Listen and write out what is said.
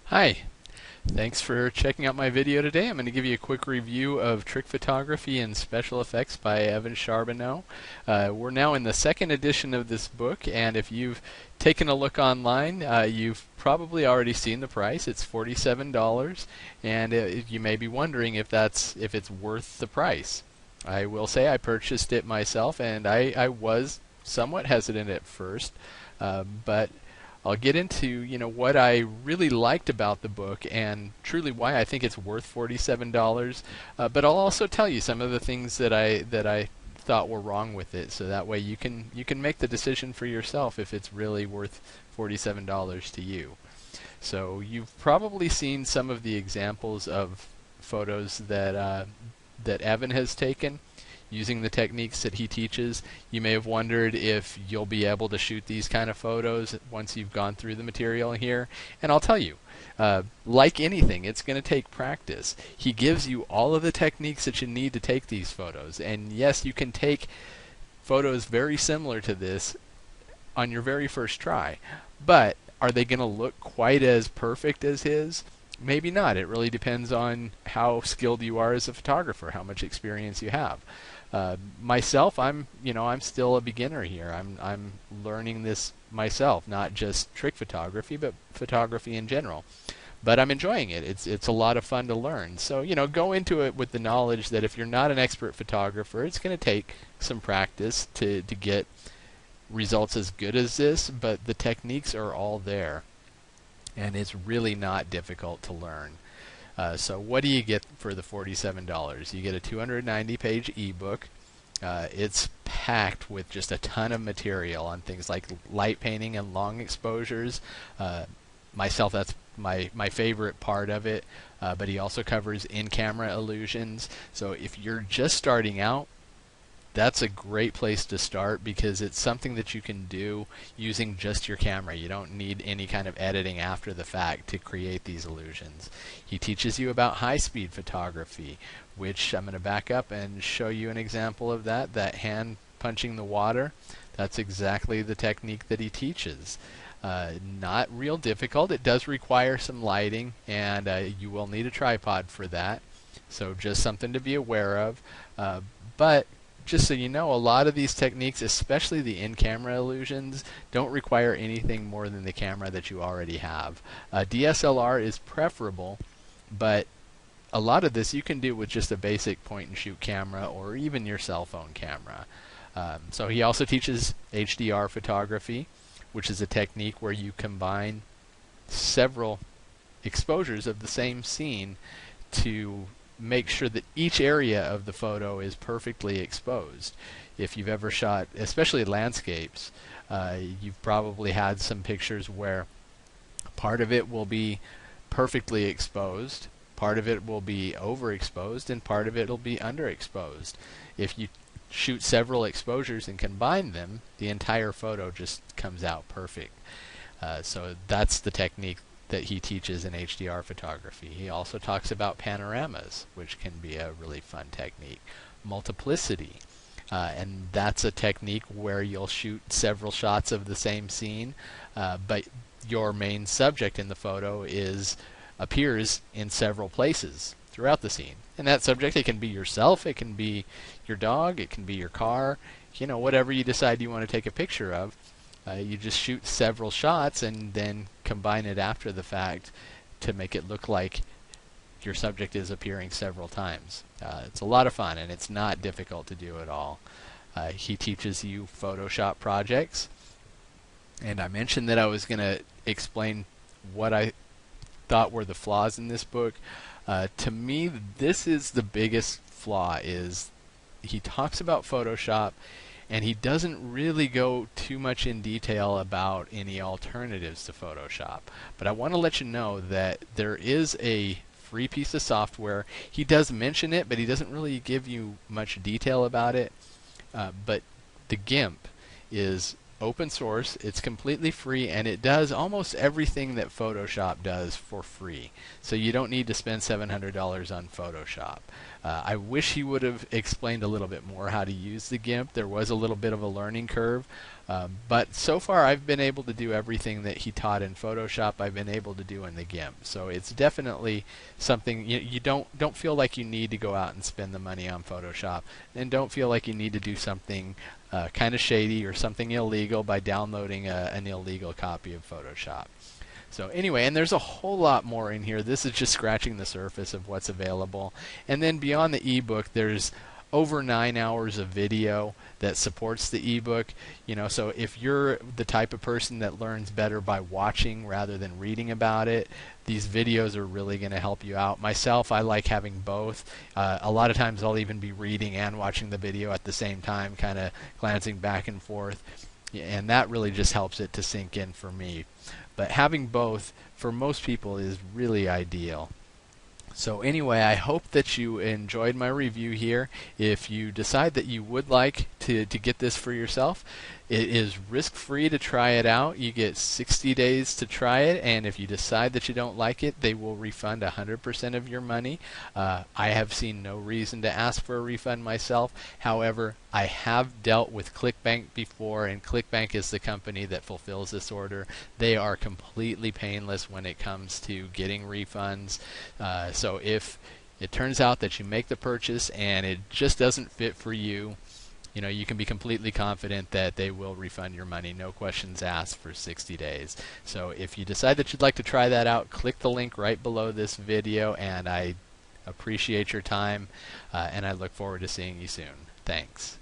Hi, thanks for checking out my video today. I'm going to give you a quick review of Trick Photography and Special Effects by Evan Charbonneau. We're now in the second edition of this book, and if you've taken a look online, you've probably already seen the price. It's $47, and you may be wondering if it's worth the price. I will say I purchased it myself, and I was somewhat hesitant at first, but I'll get into what I really liked about the book and truly why I think it's worth $47. But I'll also tell you some of the things that I thought were wrong with it, so that way you can make the decision for yourself if it's really worth $47 to you. So you've probably seen some of the examples of photos that Evan has taken using the techniques that he teaches. You may have wondered if you'll be able to shoot these kind of photos once you've gone through the material here. And I'll tell you, like anything, it's going to take practice. He gives you all of the techniques that you need to take these photos. And yes, you can take photos very similar to this on your very first try. But are they going to look quite as perfect as his? Maybe not. It really depends on how skilled you are as a photographer, how much experience you have. Myself, I'm still a beginner here. I'm learning this myself, not just trick photography, but photography in general. But I'm enjoying it. It's a lot of fun to learn. So go into it with the knowledge that if you're not an expert photographer, it's going to take some practice to get results as good as this. But the techniques are all there, and it's really not difficult to learn. So what do you get for the $47? You get a 290-page ebook. It's packed with just a ton of material on things like light painting and long exposures. Myself, that's my favorite part of it. But he also covers in-camera illusions. So if you're just starting out, that's a great place to start because it's something that you can do using just your camera. You don't need any kind of editing after the fact to create these illusions. He teaches you about high-speed photography, which I'm going to back up and show you an example of that hand punching the water. That's exactly the technique that he teaches. Not real difficult. It does require some lighting, and you will need a tripod for that. So just something to be aware of. But just so you know, a lot of these techniques, especially the in-camera illusions, don't require anything more than the camera that you already have. DSLR is preferable, but a lot of this you can do with just a basic point-and-shoot camera or even your cell phone camera. So he also teaches HDR photography, which is a technique where you combine several exposures of the same scene to make sure that each area of the photo is perfectly exposed. If you've ever shot, especially landscapes, you've probably had some pictures where part of it will be perfectly exposed, part of it will be overexposed, and part of it will be underexposed. If you shoot several exposures and combine them, the entire photo just comes out perfect. So that's the technique that he teaches in HDR photography. He also talks about panoramas, which can be a really fun technique. Multiplicity, and that's a technique where you'll shoot several shots of the same scene, but your main subject in the photo appears in several places throughout the scene. And that subject, it can be yourself, it can be your dog, it can be your car, whatever you decide you want to take a picture of. You just shoot several shots and then combine it after the fact to make it look like your subject is appearing several times. It's a lot of fun, and it's not difficult to do at all. He teaches you Photoshop projects, and I mentioned that I was going to explain what I thought were the flaws in this book. To me, this is the biggest flaw. Is he talks about Photoshop, and he doesn't really go too much in detail about any alternatives to Photoshop. But I want to let you know that there is a free piece of software. He does mention it, but he doesn't really give you much detail about it. But the GIMP is open source, it's completely free, and it does almost everything that Photoshop does for free. So you don't need to spend $700 on Photoshop. I wish he would have explained a little bit more how to use the GIMP. There was a little bit of a learning curve, But so far I've been able to do everything that he taught in Photoshop I've been able to do in the GIMP. So it's definitely something you don't feel like you need to go out and spend the money on Photoshop, and don't feel like you need to do something kind of shady or something illegal by downloading an illegal copy of Photoshop. So anyway, and there's a whole lot more in here. This is just scratching the surface of what's available. And then beyond the ebook, there's over 9 hours of video that supports the ebook. So if you're the type of person that learns better by watching rather than reading about it, these videos are really going to help you out. Myself, I like having both. A lot of times I'll even be reading and watching the video at the same time, kind of glancing back and forth. And that really just helps it to sink in for me. But having both for most people is really ideal. So anyway, I hope that you enjoyed my review here. If you decide that you would like to get this for yourself, it is risk-free to try it out. You get 60 days to try it, and if you decide that you don't like it, they will refund 100% of your money. I have seen no reason to ask for a refund myself. However, I have dealt with ClickBank before, and ClickBank is the company that fulfills this order. They are completely painless when it comes to getting refunds. So if it turns out that you make the purchase and it just doesn't fit for you, you can be completely confident that they will refund your money, no questions asked, for 60 days. So if you decide that you'd like to try that out, click the link right below this video, and I appreciate your time, and I look forward to seeing you soon. Thanks.